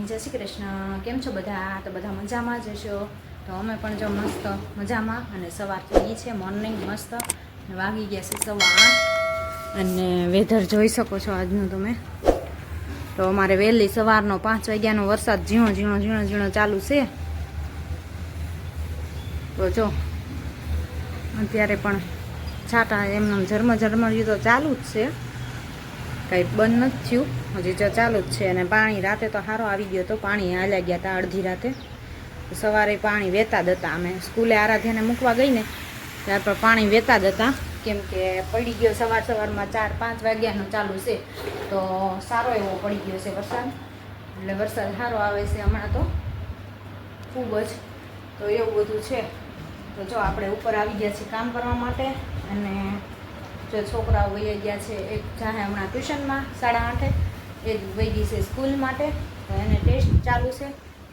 જય શ્રી કૃષ્ણ. કેમ છો બધા? તો બધા મજામાં જ હશો. તો અમે પણ જો મસ્ત મજામાં, અને સવાર થઈ ગઈ છે, મોર્નિંગ મસ્ત, અને વાગી ગયા છે 8:15, અને વેધર જોઈ શકો છો આજનું તમે. તો અમારે વહેલી સવારનો 5 વાગ્યાનો વરસાદ ઝીણો ઝીણો ઝીણો ઝીણો ચાલુ છે. તો જો અત્યારે પણ છાંટા એમને ઝરમર્યું તો ચાલુ જ છે, કંઈ બંધ નથી થયું, હજી જો ચાલુ જ છે. અને પાણી રાતે તો સારો આવી ગયો હતો, પાણી હાલ્યા ગયા હતા અડધી રાતે. સવારે પાણી વહેતા જ હતા. અમે સ્કૂલે આરાધ્યાને મૂકવા ગઈ ને ત્યાર પર પાણી વહેતા જ હતા, કેમ કે પડી ગયો સવારમાં 4-5 વાગ્યાનો ચાલુ છે, તો સારો એવો પડી ગયો છે વરસાદ. એટલે વરસાદ સારો આવે છે હમણાં તો ખૂબ જ. તો એવું બધું છે. તો જો આપણે ઉપર આવી ગયા છીએ કામ કરવા માટે, અને જો છોકરાઓ વહી ગયા છે. એક જાહે હમણાં ટ્યુશનમાં 8:30, એક વહી ગઈ છે સ્કૂલ માટે, તો એને ટેસ્ટ ચાલુ છે,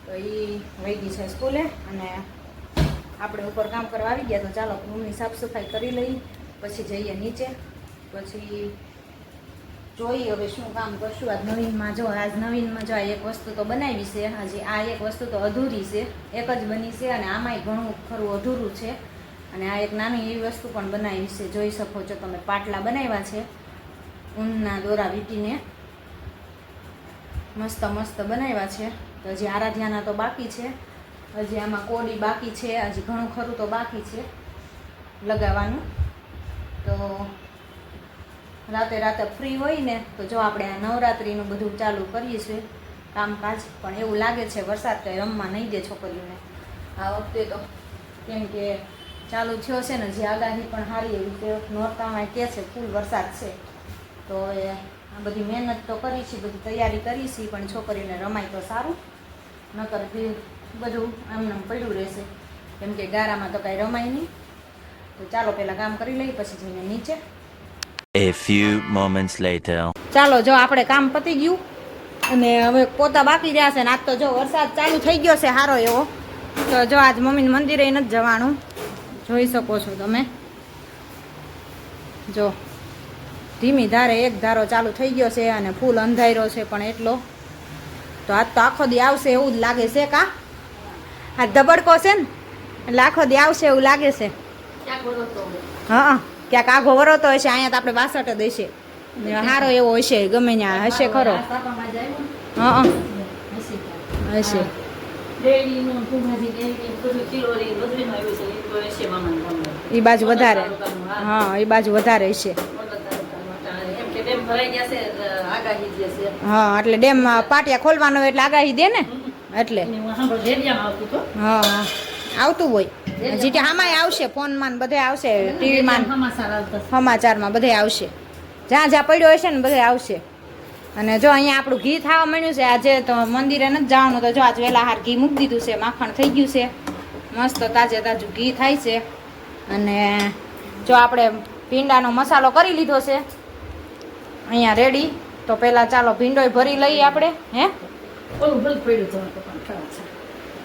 તો એ વહી ગઈ છે સ્કૂલે. અને આપણે ઉપર કામ કરવા આવી ગયા. તો ચાલો રૂમની સાફ સફાઈ કરી લઈ, પછી જઈએ નીચે, પછી જોઈએ હવે શું કામ કરશું. આજ નવીનમાં જો આ એક વસ્તુ તો બનાવી છે, હજી આ એક વસ્તુ તો અધૂરી છે, એક જ બની છે, અને આમાંય ઘણું ખરું અધૂરું છે. અને આ એક નાની એવી વસ્તુ પણ બનાવી છે, જોઈ શકો છો તમે. પાટલા બનાવ્યા છે ઊનના દોરા વીંટીને, મસ્ત મસ્ત બનાવ્યા છે. તો હજી આરાધ્યાના તો બાકી છે, હજી આમાં કોડી બાકી છે, હજી ઘણું ખરું તો બાકી છે લગાવવાનું. તો રાતે ફ્રી હોય ને તો જો આપણે આ નવરાત્રિનું બધું ચાલુ કરીએ છીએ કામકાજ. પણ એવું લાગે છે વરસાદ કંઈ રમવા નહીં દે છોકરીઓને આ વખતે તો, કેમ કે ચાલુ થયો છે ને, જે આગાહી પણ સારી એવી છે. નોરતામાં કહે છે ફૂલ વરસાદ છે. તો એ આ બધી મહેનત તો કરી છે, બધી તૈયારી કરી છે, પણ છોકરીઓને રમાય તો સારું, નકર બધું આમને પડ્યું રહેશે, કેમ કે ગારામાં તો કાંઈ રમાય નહીં. તો ચાલો પહેલાં કામ કરી લઈએ, પછી જઈને નીચે. A few moments later. ચાલો જો આપણે કામ પતી ગયું, અને હવે પોતા બાકી રહ્યા છે. ને આજ તો જો વરસાદ ચાલુ થઈ ગયો છે સારો એવો. તો જો આજ મમ્મીને મંદિરે નથી જવાનું, જોઈ શકો છો તમે. જો ધીમી ધારે એક ધારો ચાલુ થઈ ગયો છે, અને ફૂલ અંધાર્યો છે પણ એટલો. તો આજ તો આખો દી આવશે એવું જ લાગે છે. કા આ ધબડકો છે ને, એટલે આખો દી આવશે એવું લાગે છે. હા, ક્યાંક આઘો વરોતો હશે. અહીંયા તો આપણે 62 જ હશે, સારો એવો હશે, ગમે ત્યાં હશે ખરો. હા હશે. એ બાજુ વધારે, હા એ બાજુ વધારે હશે. હા એટલે ડેમમાં પાટિયા ખોલવાનો એટલે આગાહી દે ને, એટલે હા હા આવતું હોય. જીતે આમાંય આવશે, ફોનમાં ને બધે આવશે, ટીવીમાં સમાચારમાં બધે આવશે, જ્યાં જ્યાં પડ્યો હશે ને બધે આવશે. અને જો અહીંયા આપણું ઘી થવા માંડ્યું છે. આજે તો મંદિરે નથી જવાનું, તો જો આજ વહેલા હાર ઘી મૂકી દીધું છે, માખણ થઈ ગયું છે મસ્ત, તાજે તાજું ઘી થાય છે. અને જો આપણે ભીંડાનો મસાલો કરી લીધો છે અહીંયા રેડી. તો પહેલાં ચાલો ભીંડોય ભરી લઈએ આપણે. હે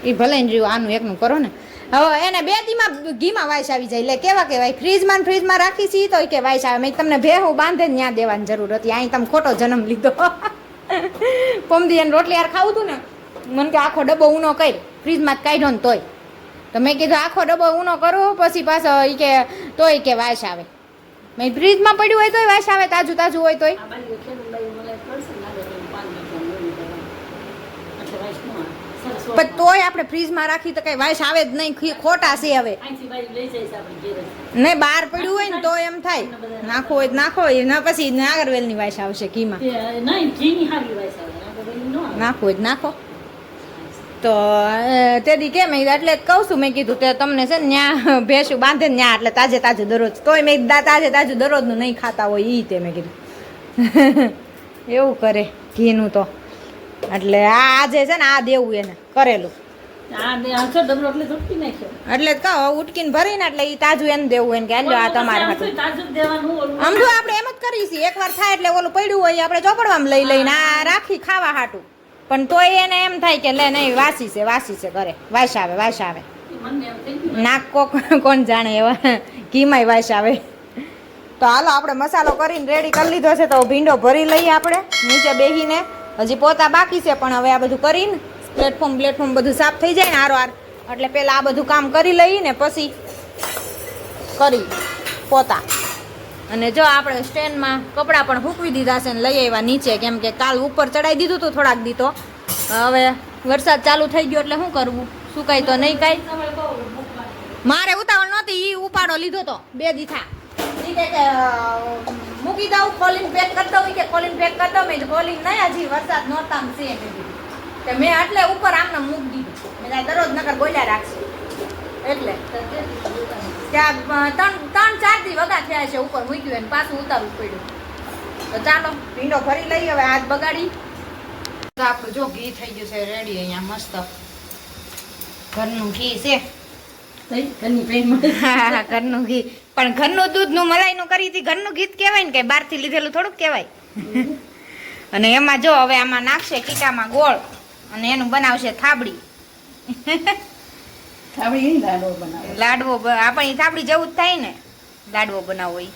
એ ભલે ને રહ્યું, આનું એકનું કરો ને. હવે એને 2 દીમાં ઘીમાં વાઈસ આવી જાય. એટલે કેવા કહેવાય, ફ્રીજમાં રાખી છીએ તો કે વાઈસ આવે. મેં તમને ભેહું બાંધે ને ત્યાં દેવાની જરૂર હતી, અહીં તમે ખોટો જન્મ લીધો. પમદી એને રોટલી યાર ખાવું હતું ને, મને કે આખો ડબ્બો ઊનો કરી ફ્રીજમાં જ કાઢ્યો ને તોય. તો મેં કીધું આખો ડબ્બો ઊનો કરું, પછી પાછો એ કે તોય કે વાઈસ આવે. મેં ફ્રીજમાં પડ્યું હોય તોય વાઈસ આવે, તાજું તાજું હોય તોય. પણ તોય આપણે ફ્રીજમાં રાખી તો કઈ વાઈસ આવે જ નહીં, ખોટા છે હવે. નહીં બહાર પડ્યું હોય ને તો એમ થાય નાખો હોય નાખો, ના પછી નાગરવેલની વાઈસ આવશે ઘીમાં. નાખો હોય નાખો. તો તેથી કેમ એટલે જ કહું છું, મેં કીધું તે તમને છે ને ત્યાં ભેંસું બાંધે ને ત્યાં, એટલે તાજે તાજું દરરોજ. તોય મેં તાજે તાજું દરરોજનું નહીં ખાતા હોય એ તે મેં કીધું. એવું કરે ઘીનું તો. એટલે આજે છે ને આ દેવું એને કરેલું, એટલે જ કહો ઉટકીને ભરીને, એટલે એ તાજું એને દેવું એને કે આ તમારે હાટું. આમ તો આપણે એમ જ કરીએ છીએ, એકવાર થાય એટલે ઓલું પડ્યું હોય આપણે ચોપડવામાં લઈ લઈને આ રાખી ખાવા હાટું. પણ તોય એને એમ થાય કે લે નહીં વાસી છે કરે, વાસ આવે. નાક કોણ જાણે એવા ઘીમાંય વાસ આવે. તો હાલો આપણે મસાલો કરીને રેડી કરી લીધો છે. તો ભીંડો ભરી લઈએ આપણે નીચે બેસીને. હજી પોતા બાકી છે, પણ હવે આ બધું કરીને પ્લેટફોર્મ બધું સાફ થઈ જાય ને હારોહાર, એટલે પેલા આ બધું કામ કરી લઈને પછી કરી પોતા. અને જો આપણે સ્ટેન્ડમાં કપડાં પણ સૂકવી દીધા છે ને લઈ આવ્યા નીચે, કેમ કે કાલ ઉપર ચડાવી દીધું હતું થોડાક દી, તો હવે વરસાદ ચાલુ થઈ ગયો એટલે શું કરવું, સુકાય તો નહીં કાંઈ. મારે ઉતાવળ નહોતી, એ ઉપાડો લીધો તો 2 દી થા. ઈ કે મૂકી દઉં, ખોલીને પેક કરી દઉં, કે ખોલીને પેક કરી દઉં. મેં ખોલીને નહીં, હજી વરસાદ નહોતા છે કે મેં એટલે ઉપર આમને મૂકી દીધું. મેં દરરોજ નકર બોલ્યા રાખશે એટલે ત્યાં 3-4 દી વગા થયા છે ઉપર મૂક્યું એને પાછું ઉતારવું પડ્યું. તો ચાલો ભીંડો ભરી લઈએ હવે, હાથ બગાડી. આપણું જો ઘી થઈ ગયું છે રેડી, અહીંયા મસ્ત ઘરનું ઘી છે. ઘરનું ઘી, પણ ઘરનું દૂધનું મલાઈનું કરી હતી, ઘરનું ઘી જ કહેવાય ને, કે બહારથી લીધેલું થોડુંક કહેવાય. અને એમાં જો હવે આમાં નાખશે કીટામાં ગોળ, અને એનું બનાવશે થાબડી. લાડવો આપણી થાબડી જેવું જ થાય ને, લાડવો બનાવવો ઈ.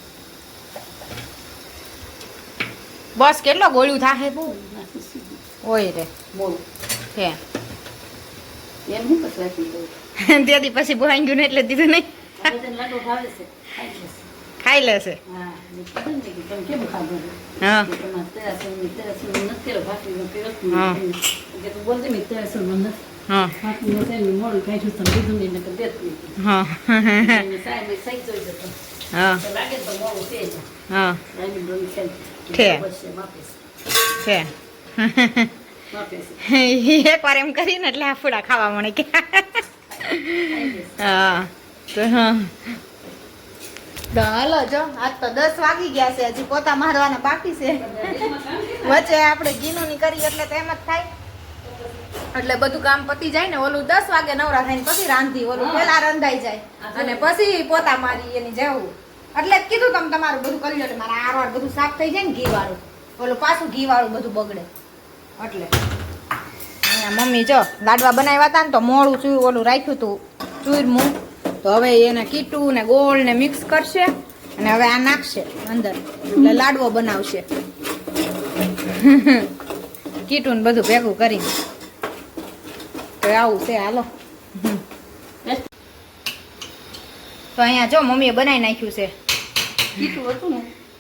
બસ કેટલો ગોળ્યું થાહે હોય રે છે. ત્યાંથી પછી ભરાઈ ગયું ને એટલે દીધું નહીં, ખાઈ લેશે. હા એક વાર એમ કરીને એટલે હાફુડા ખાવા મળે કે. હા તો હાલો જો આજ તો 10 વાગી ગયા છે, હજી પોતા મારવાના બાકી છે. વચ્ચે આપણે ઘીનું ની કરી એટલે તો એમ જ થાય, એટલે બધું કામ પતી જાય ને. ઓલું 10 વાગે નવરા થાય ને પછી રાંધી, ઓલું પેલા રંધાઈ જાય અને પછી પોતા મારી એની જવું. એટલે જ કીધું તમે તમારું બધું કરી લો, મારા આરવાર બધું સાફ થઈ જાય ને ઘી વાળું, ઓલું પાછું ઘી વાળું બધું બગડે. એટલે અહીંયા મમ્મી જો લાડવા બનાવ્યા હતા ને તો મોળું ચૂર ઓલું રાખ્યું હતું ચૂરમું, તો હવે એને કીટું ને ગોળ ને મિક્સ કરશે અને હવે આ નાખશે અંદર, એટલે લાડવો બનાવશે. કીટું ને બધું ભેગું કરીને તો આવું છે. હાલો તો અહીંયા જો મમ્મીએ બનાવી નાખ્યું છે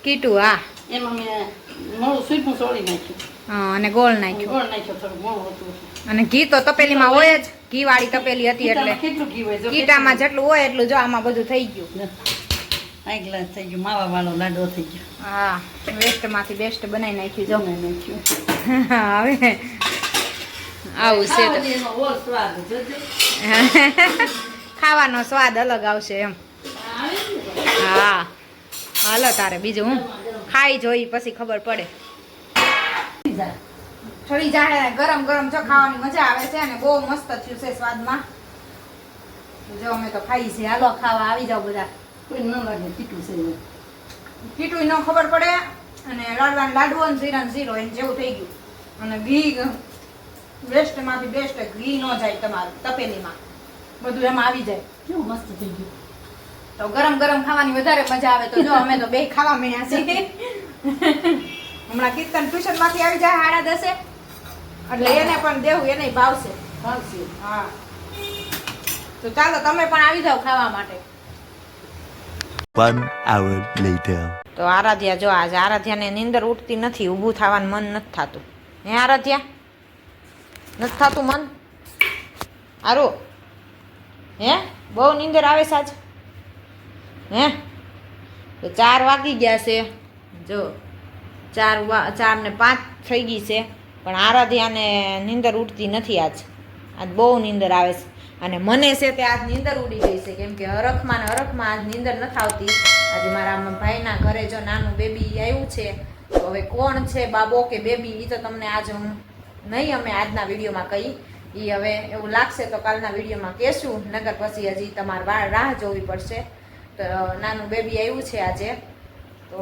કીટું. હા એમાં મેં મોળું સ્વીટનું સોળી નાખ્યું. હા અને ગોળ નાખ્યું. ગોળ નાખ્યો, થોડું મોળું હતું. અને ઘી તો તપેલીમાં હોય જ, ઘી વાળી તપેલી હતી એટલે કેટલું ઘી હોય? કીટામાં જેટલું હોય એટલું જો આમાં બધું થઈ ગયું. આ ગ્લાસ થઈ ગયું, માવા વાળો લાડવો થઈ ગયો. હા વેસ્ટ માંથી બેસ્ટ બનાવી નાખ્યું જો. નાખ્યું હવે આવું છે તો એનો ઓર સ્વાદ જોજે. ખાવાનો સ્વાદ અલગ આવશે એમ. હા હાલો તારે બીજું હું ખાઈ જોઈ પછી ખબર પડે. ઠરી જાય ગરમ ગરમ જો ખાવાની મજા આવે છે અને બહુ મસ્ત થયું છે સ્વાદમાં. જો અમે તો ખાઈ છે. હાલો ખાવા આવી જાવ બધા. કોઈ ન લાગે તીખું છે. કીટું ન ખબર પડે અને લાડવાનું લાડવો ને જીરા જીરો એને જેવું થઈ ગયું. અને ઘી વેસ્ટ માંથી બેસ્ટ ઘી ન જાય તમારું તપેલીમાં, બધું એમાં આવી જાય. કેવું મસ્ત થઈ ગયું. તો ગરમ ગરમ ખાવાની વધારે મજા આવે. તો જો અમે તો બે ખાવા મળ્યા છીએ. હમણાં કીર્તન ટ્યુશન માંથી આવી જાય 10:30, એટલે એને પણ દેવું, એને ભાવશે. હા તો ચાલો તમે પણ આવી જાવ ખાવા માટે. 1 hour later. તો આરાધ્યા જો આજે આરાધ્યાને નીંદર ઉઠતી નથી, ઊભું થવાનું મન નથી થતું. હે આરાધ્યા નથી થતું મન? આરો હે બહુ નીંદર આવે છે આજ? હે તો 4 વાગી ગયા છે જો, 4:05 થઈ ગઈ છે, પણ આરાધ્યાને નીંદર ઉઠતી નથી આજ બહુ નીંદર આવે છે. અને મને છે તે આજ નીંદર ઉડી ગઈ છે, કેમ કે હરખમાં ને હરખમાં આજ નીંદર નથી આવતી. આજે મારા ભાઈના ઘરે જો નાનું બેબી આવ્યું છે, તો હવે કોણ છે બાબો કે બેબી એ તો તમને આજ હું નહીં અમે આજના વિડીયોમાં કહી. એ હવે એવું લાગશે તો કાલના વિડીયોમાં કહેશું, નગર પછી હજી તમારે રાહ જોવી પડશે. તો નાનું બેબી આવ્યું છે આજે, તો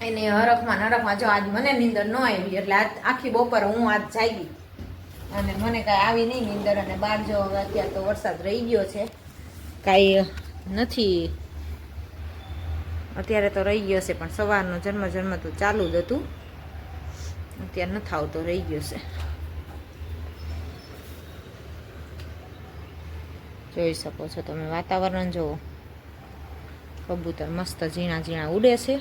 એની હરખમાં નરખમાં જો આજ મને નીંદર ન આવી, એટલે આજ આખી બપોર હું આજ જાગી અને મને કાંઈ આવી નહીં નીંદર. અને બહાર જો હવે અત્યારે તો વરસાદ રહી ગયો છે, કાંઈ નથી અત્યારે તો રહી ગયો છે, પણ સવારનું ઝરમર તો ચાલુ જ હતું. અત્યારે નથી આવતો, રહી ગયો છે. જોઈ શકો છો તમે વાતાવરણ જુઓ, કબૂતર મસ્ત ઝીણા ઝીણા ઉડે છે.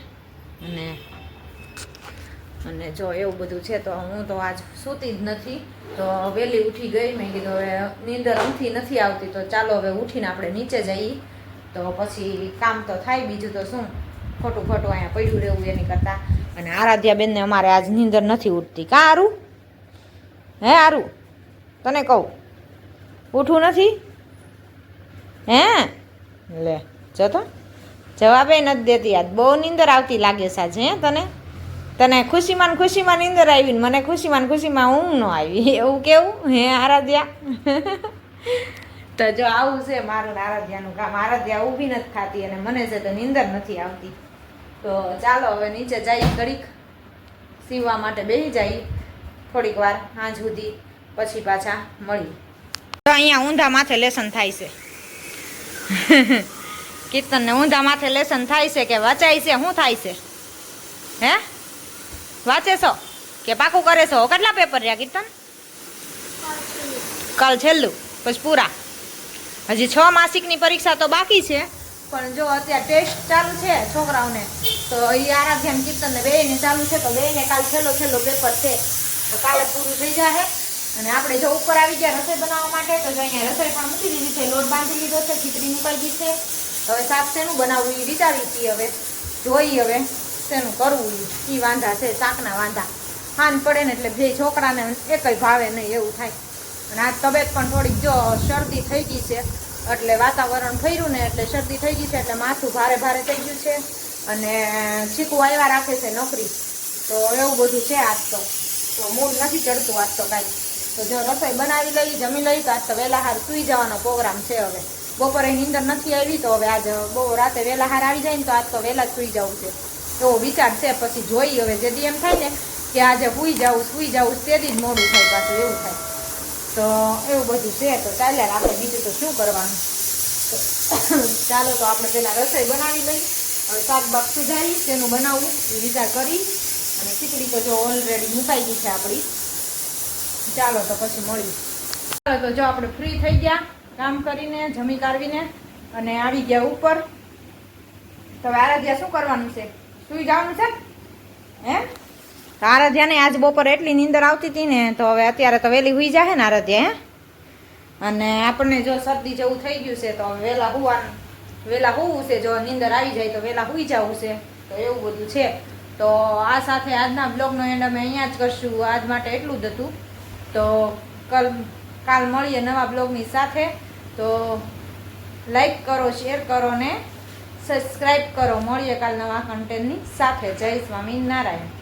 અને જો એવું બધું છે. તો હું તો આજ સૂતી જ નથી, તો વહેલી ઉઠી ગઈ. મેં કીધું હવે નીંદર ઊંઘી નથી આવતી, તો ચાલો હવે ઉઠીને આપણે નીચે જઈએ, તો પછી કામ તો થાય. બીજું તો શું, ખોટું ખોટું અહીંયા પડ્યું રહેવું એની કરતાં. અને આરાધ્યાબેનને અમારે આજ નીંદર નથી ઉઠતી. કાં આરું? હે આરું, તને કહું ઉઠવું નથી? હે લે જો તો જવાબે નથી દેતી. આજ બહુ નીંદર આવતી લાગે છે આજે. હે તને ખુશીમાં ને ખુશીમાં નીંદર આવી ને મને ખુશીમાં ને ખુશીમાં ઊંઘ ન આવી, એવું કેવું? હે આરાધ્યા? તો જો આવું છે મારું આરાધ્યાનું કામ. આરાધ્યા ઊભી નથી ખાતી અને મને છે તો નીંદર નથી આવતી. તો ચાલો હવે નીચે જઈ ઘડીક સીવવા માટે બેસી જઈએ થોડીક વાર સાંજ સુધી, પછી પાછા મળી. તો અહીંયા ઊંધા માથે લેસન થાય છે. કીર્તનને ઊંધા માથે લેસન થાય છે કે વચાય છે? શું થાય છે? હે વાંચે છો કે પાકું કરે છો? કેટલા પેપર રહ્યા કીર્તન? કાલ છેલ્લું, પછી પૂરા. હજી 6 માસિકની પરીક્ષા તો બાકી છે, પણ જો અત્યારે ટેસ્ટ ચાલુ છે છોકરાઓને, તો એ આરાધ્યાન કીર્તનને બેયને ચાલુ છે, તો બેયને કાલ છેલ્લો પેપર છે, તો કાલે પૂરું થઈ જશે. અને આપણે જો ઉપર આવી ગયા રસોઈ બનાવવા માટે, તો જો અહીંયા રસોઈ પણ મૂકી દીધી છે, લોટ બાંધી લીધો છે, ખીચડી મુકાઈ ગઈ છે. હવે શાક શેનું બનાવવું એ વિચારી છીએ. હવે જોઈ હવે શેનું કરવું એ વાંધા છે, શાકના વાંધા. હાન પડે ને એટલે બે છોકરાને એકય ભાવે નહીં એવું થાય. અને આ તબિયત પણ થોડીક જો શરદી થઈ ગઈ છે, એટલે વાતાવરણ ફર્યું ને એટલે શરદી થઈ ગઈ છે, એટલે માથું ભારે ભારે થઈ ગયું છે. અને ચીકુ આવ્યા રાખે છે નોકરી, તો એવું બધું છે આજ તો મૂળ નથી ચડતું આજ તો કાંઈ. તો જો રસોઈ બનાવી લઈ, જમી લઈ, તો આજ તો વહેલા હાર સૂઈ જવાનો પ્રોગ્રામ છે. હવે બપોરે નીંદર નથી આવી, તો હવે આજ બહુ રાતે વહેલા હાર આવી જાય ને તો આજ તો વહેલા જ સૂઈ જવું છે એવો વિચાર છે. પછી જોઈ હવે જેથી એમ થાય ને કે આજે સૂઈ જવું તેથી જ મોડું થાય પાછું એવું થાય. તો એવું બધું છે. તો ચાલ્યા આપણે બીજું તો શું કરવાનું. ચાલો તો આપણે પહેલાં રસોઈ બનાવી લઈ. હવે શાક બાક સુધારી તેનું બનાવવું એ વિચાર કરી. અને ખીચડી તો જો ઓલરેડી મુકાઈ ગઈ છે આપણી. ચાલો તો પછી મળી. ચાલો તો જો આપણે ફ્રી થઈ ગયા કામ કરીને, જમી કાઢવીને, અને આવી ગયા ઉપર. તો આરાધ્યા શું કરવાનું છે? સુઈ જવાનું છે હે? તો આરાધ્યાને આજ બપોરે એટલી નીંદર આવતી હતી ને, તો હવે અત્યારે તો વહેલી સુઈ જાય ને આરાધ્યા. હે અને આપણને જો શરદી જેવું થઈ ગયું છે, તો વહેલા હોવું છે. જો નીંદર આવી જાય તો વહેલા સુઈ જવું છે. તો એવું બધું છે. તો આ સાથે આજના બ્લોગનો એન્ડ અમે અહીંયા જ કરશું. આજ માટે એટલું જ હતું. તો કાલ મળીએ નવા બ્લોગની સાથે. તો લાઈક કરો, શેર કરો ને સબસ્ક્રાઈબ કરો. મળીએ કાલ નવા કન્ટેન્ટની સાથે. જય સ્વામિનારાયણ.